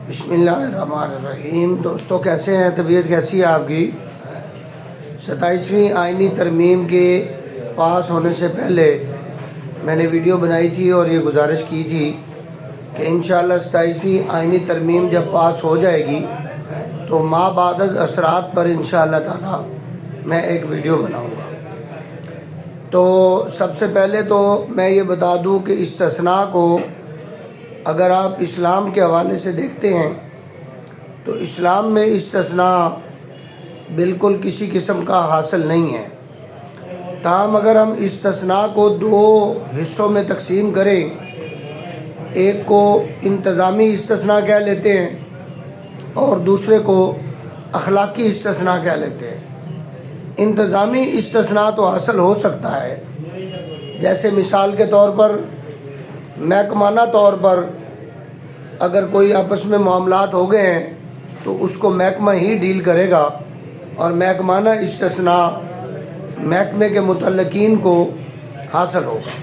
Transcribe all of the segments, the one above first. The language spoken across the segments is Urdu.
بسم اللہ الرحمن الرحیم۔ دوستوں کیسے ہیں؟ طبیعت کیسی ہے آپ کی؟ 27ویں آئینی ترمیم کے پاس ہونے سے پہلے میں نے ویڈیو بنائی تھی اور یہ گزارش کی تھی کہ انشاءاللہ 27ویں آئینی ترمیم جب پاس ہو جائے گی تو ما بعد از اثرات پر انشاءاللہ تعالی میں ایک ویڈیو بناؤں گا۔ تو سب سے پہلے تو میں یہ بتا دوں کہ استثناء کو اگر آپ اسلام کے حوالے سے دیکھتے ہیں تو اسلام میں استثناء بالکل کسی قسم کا حاصل نہیں ہے۔ تاہم اگر ہم استثناء کو دو حصوں میں تقسیم کریں، ایک کو انتظامی استثناء کہہ لیتے ہیں اور دوسرے کو اخلاقی استثناء کہہ لیتے ہیں۔ انتظامی استثناء تو حاصل ہو سکتا ہے، جیسے مثال کے طور پر محکمانہ طور پر اگر کوئی آپس میں معاملات ہو گئے ہیں تو اس کو محکمہ ہی ڈیل کرے گا اور محکمانہ استثناء محکمے کے متعلقین کو حاصل ہوگا۔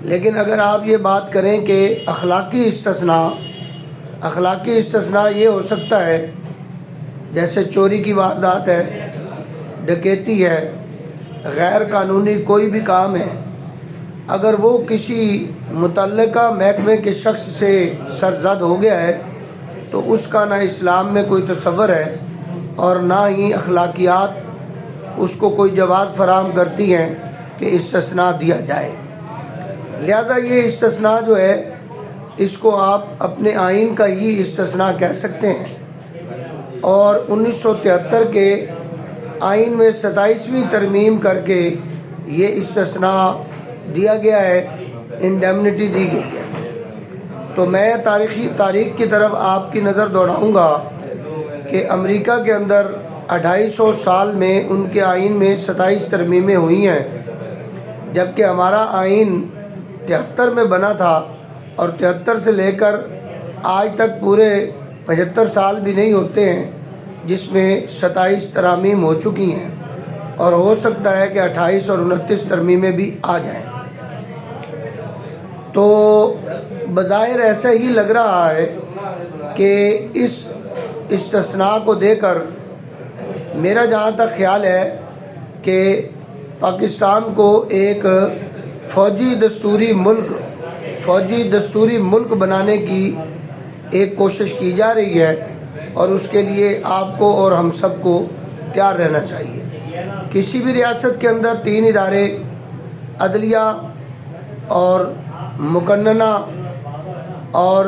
لیکن اگر آپ یہ بات کریں کہ اخلاقی استثناء یہ ہو سکتا ہے، جیسے چوری کی واردات ہے، ڈکیتی ہے، غیر قانونی کوئی بھی کام ہے، اگر وہ کسی متعلقہ محکمے کے شخص سے سرزد ہو گیا ہے تو اس کا نہ اسلام میں کوئی تصور ہے اور نہ ہی اخلاقیات اس کو کوئی جواز فراہم کرتی ہیں کہ استثناء دیا جائے۔ لہذا یہ استثناء جو ہے اس کو آپ اپنے آئین کا ہی استثناء کہہ سکتے ہیں، اور 1973 کے آئین میں 27ویں ترمیم کر کے یہ استثناء دیا گیا ہے، انڈیمنٹی دی گئی ہے۔ تو میں تاریخ کی طرف آپ کی نظر دوڑاؤں گا کہ امریکہ کے اندر 250 سال میں ان کے آئین میں 27 ترمیمیں ہوئی ہیں، جبکہ ہمارا آئین 73 میں بنا تھا اور 73 سے لے کر آج تک پورے 75 سال بھی نہیں ہوتے ہیں جس میں 27 ترامیم ہو چکی ہیں، اور ہو سکتا ہے کہ 28 اور 29 ترمیمیں بھی آ جائیں۔ تو بظاہر ایسا ہی لگ رہا ہے کہ اس استثناء کو دے کر میرا جہاں تک خیال ہے کہ پاکستان کو ایک فوجی دستوری ملک بنانے کی ایک کوشش کی جا رہی ہے، اور اس کے لیے آپ کو اور ہم سب کو تیار رہنا چاہیے۔ کسی بھی ریاست کے اندر 3 ادارے، عدلیہ اور مقننہ اور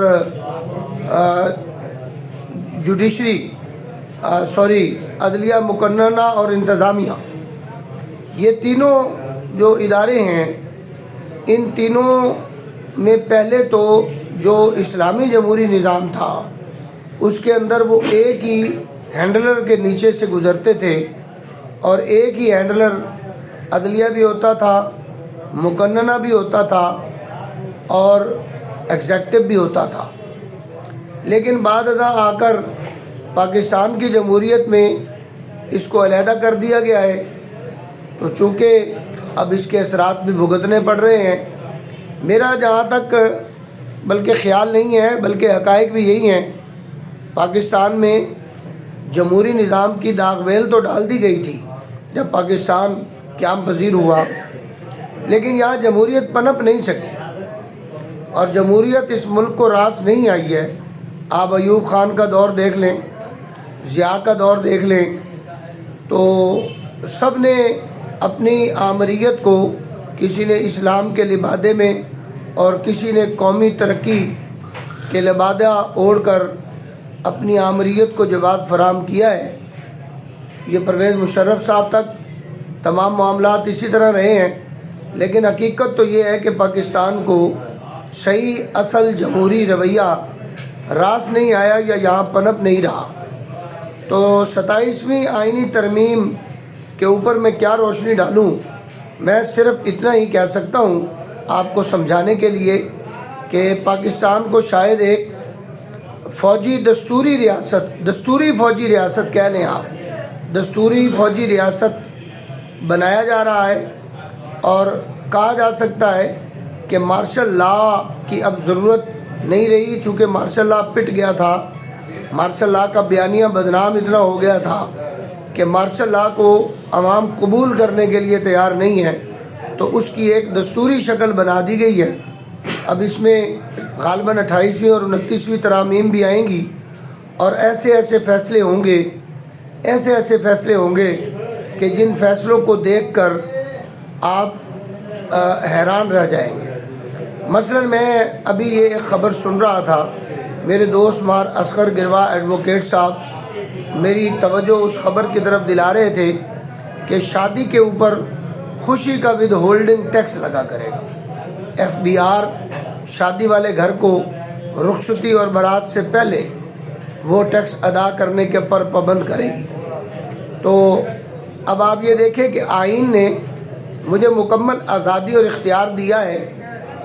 عدلیہ، مقننہ اور انتظامیہ، یہ تینوں جو ادارے ہیں، ان تینوں میں پہلے تو جو اسلامی جمہوری نظام تھا اس کے اندر وہ ایک ہی ہینڈلر کے نیچے سے گزرتے تھے، اور ایک ہی ہینڈلر عدلیہ بھی ہوتا تھا، مقننہ بھی ہوتا تھا اور ایگزیکٹو بھی ہوتا تھا۔ لیکن بعد ازاں آ کر پاکستان کی جمہوریت میں اس کو علیحدہ کر دیا گیا ہے، تو چونکہ اب اس کے اثرات بھی بھگتنے پڑ رہے ہیں۔ میرا جہاں تک بلکہ خیال نہیں ہے بلکہ حقائق بھی یہی ہیں، پاکستان میں جمہوری نظام کی داغ ویل تو ڈال دی گئی تھی جب پاکستان قیام پذیر ہوا، لیکن یہاں جمہوریت پنپ نہیں سکی اور جمہوریت اس ملک کو راس نہیں آئی ہے۔ آپ ایوب خان کا دور دیکھ لیں، ضیاء کا دور دیکھ لیں، تو سب نے اپنی آمریت کو، کسی نے اسلام کے لبادے میں اور کسی نے قومی ترقی کے لبادہ اوڑھ کر اپنی آمریت کو جواز فراہم کیا ہے۔ یہ پرویز مشرف صاحب تک تمام معاملات اسی طرح رہے ہیں، لیکن حقیقت تو یہ ہے کہ پاکستان کو صحیح اصل جمہوری رویہ راس نہیں آیا یا یہاں پنپ نہیں رہا۔ تو 27ویں آئینی ترمیم کے اوپر میں کیا روشنی ڈالوں؟ میں صرف اتنا ہی کہہ سکتا ہوں آپ کو سمجھانے کے لیے کہ پاکستان کو شاید ایک دستوری فوجی ریاست کہہ لیں آپ، دستوری فوجی ریاست بنایا جا رہا ہے، اور کہا جا سکتا ہے کہ مارشل لا کی اب ضرورت نہیں رہی، چونکہ مارشل لا پٹ گیا تھا، مارشل لا کا بیانیہ بدنام اتنا ہو گیا تھا کہ مارشل لا کو عوام قبول کرنے کے لیے تیار نہیں ہے، تو اس کی ایک دستوری شکل بنا دی گئی ہے۔ اب اس میں غالباً 28ویں اور 29ویں ترامیم بھی آئیں گی، اور ایسے ایسے فیصلے ہوں گے، ایسے ایسے فیصلے ہوں گے کہ جن فیصلوں کو دیکھ کر آپ حیران رہ جائیں گے۔ مثلا میں ابھی یہ ایک خبر سن رہا تھا، میرے دوست مار اصغر گروا ایڈوکیٹ صاحب میری توجہ اس خبر کی طرف دلا رہے تھے کہ شادی کے اوپر خوشی کا ود ہولڈنگ ٹیکس لگا کرے گا۔ FBR شادی والے گھر کو رخصتی اور بارات سے پہلے وہ ٹیکس ادا کرنے کے پر پابند کرے گی۔ تو اب آپ یہ دیکھیں کہ آئین نے مجھے مکمل آزادی اور اختیار دیا ہے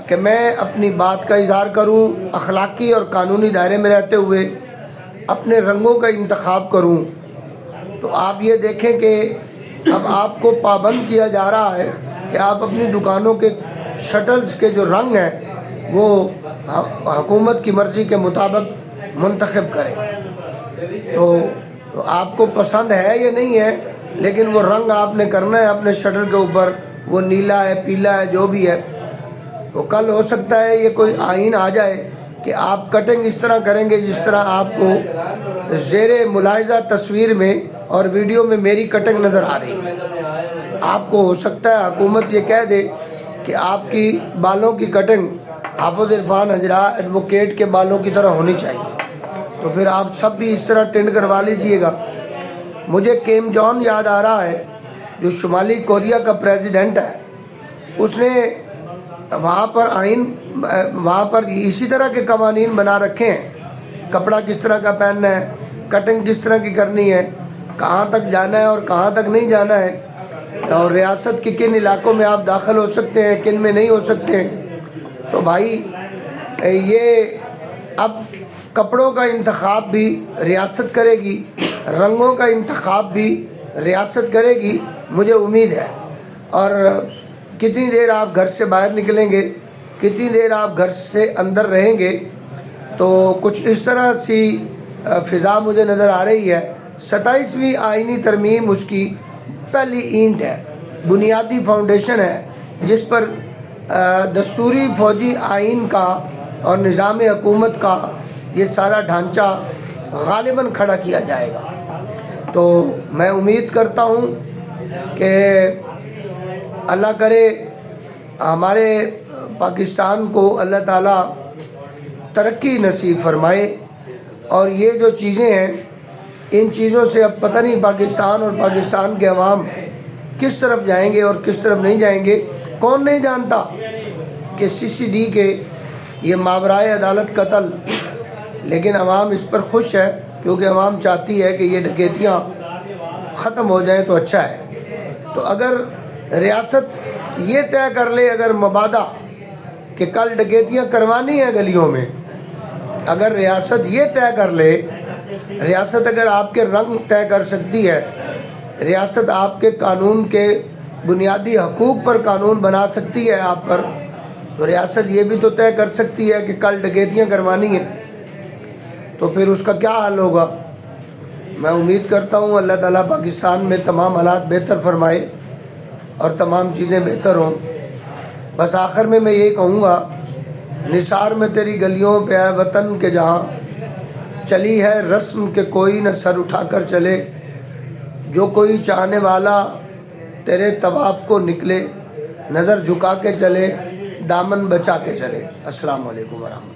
کہ میں اپنی بات کا اظہار کروں، اخلاقی اور قانونی دائرے میں رہتے ہوئے اپنے رنگوں کا انتخاب کروں۔ تو آپ یہ دیکھیں کہ اب آپ کو پابند کیا جا رہا ہے کہ آپ اپنی دکانوں کے شٹلز کے جو رنگ ہیں وہ حکومت کی مرضی کے مطابق منتخب کریں۔ تو آپ کو پسند ہے یا نہیں ہے، لیکن وہ رنگ آپ نے کرنا ہے اپنے شٹل کے اوپر، وہ نیلا ہے، پیلا ہے، جو بھی ہے۔ تو کل ہو سکتا ہے یہ کوئی آئین آ جائے کہ آپ کٹنگ اس طرح کریں گے جس طرح آپ کو زیر ملاحظہ تصویر میں اور ویڈیو میں میری کٹنگ نظر آ رہی ہے۔ آپ کو ہو سکتا ہے حکومت یہ کہہ دے کہ آپ کی بالوں کی کٹنگ حافظ عرفان حجرہ ایڈوکیٹ کے بالوں کی طرح ہونی چاہیے، تو پھر آپ سب بھی اس طرح ٹینڈ کروا لیجئے گا۔ مجھے کیم جون یاد آ رہا ہے جو شمالی کوریا کا پریزیڈنٹ ہے، اس نے وہاں پر اسی طرح کے قوانین بنا رکھے ہیں، کپڑا کس طرح کا پہننا ہے، کٹنگ کس طرح کی کرنی ہے، کہاں تک جانا ہے اور کہاں تک نہیں جانا ہے، اور ریاست کے کن علاقوں میں آپ داخل ہو سکتے ہیں، کن میں نہیں ہو سکتے ہیں۔ تو بھائی یہ اب کپڑوں کا انتخاب بھی ریاست کرے گی، رنگوں کا انتخاب بھی ریاست کرے گی، مجھے امید ہے۔ اور کتنی دیر آپ گھر سے باہر نکلیں گے، کتنی دیر آپ گھر سے اندر رہیں گے، تو کچھ اس طرح سی فضا مجھے نظر آ رہی ہے۔ 27ویں آئینی ترمیم اس کی پہلی اینٹ ہے، بنیادی فاؤنڈیشن ہے، جس پر دستوری فوجی آئین کا اور نظام حکومت کا یہ سارا ڈھانچہ غالباً کھڑا کیا جائے گا۔ تو میں امید کرتا ہوں کہ اللہ کرے ہمارے پاکستان کو اللہ تعالیٰ ترقی نصیب فرمائے، اور یہ جو چیزیں ہیں ان چیزوں سے اب پتہ نہیں پاکستان اور پاکستان کے عوام کس طرف جائیں گے اور کس طرف نہیں جائیں گے۔ کون نہیں جانتا کہ CCD کے یہ ماورائے عدالت قتل، لیکن عوام اس پر خوش ہے کیونکہ عوام چاہتی ہے کہ یہ ڈکیتیاں ختم ہو جائیں تو اچھا ہے۔ تو اگر ریاست یہ طے کر لے، اگر مبادہ کہ کل ڈکیتیاں کروانی ہیں گلیوں میں، اگر ریاست یہ طے کر لے، ریاست اگر آپ کے رنگ طے کر سکتی ہے، ریاست آپ کے قانون کے بنیادی حقوق پر قانون بنا سکتی ہے آپ پر، تو ریاست یہ بھی تو طے کر سکتی ہے کہ کل ڈکیتیاں کروانی ہیں، تو پھر اس کا کیا حل ہوگا۔ میں امید کرتا ہوں اللہ تعالیٰ پاکستان میں تمام حالات بہتر فرمائے اور تمام چیزیں بہتر ہوں۔ بس آخر میں یہی کہوں گا، نثار میں تیری گلیوں پہ اے وطن کے جہاں، چلی ہے رسم کہ کوئی نہ سر اٹھا کر چلے، جو کوئی چاہنے والا تیرے طواف کو نکلے، نظر جھکا کے چلے، دامن بچا کے چلے۔ السلام علیکم ورحمۃ اللہ۔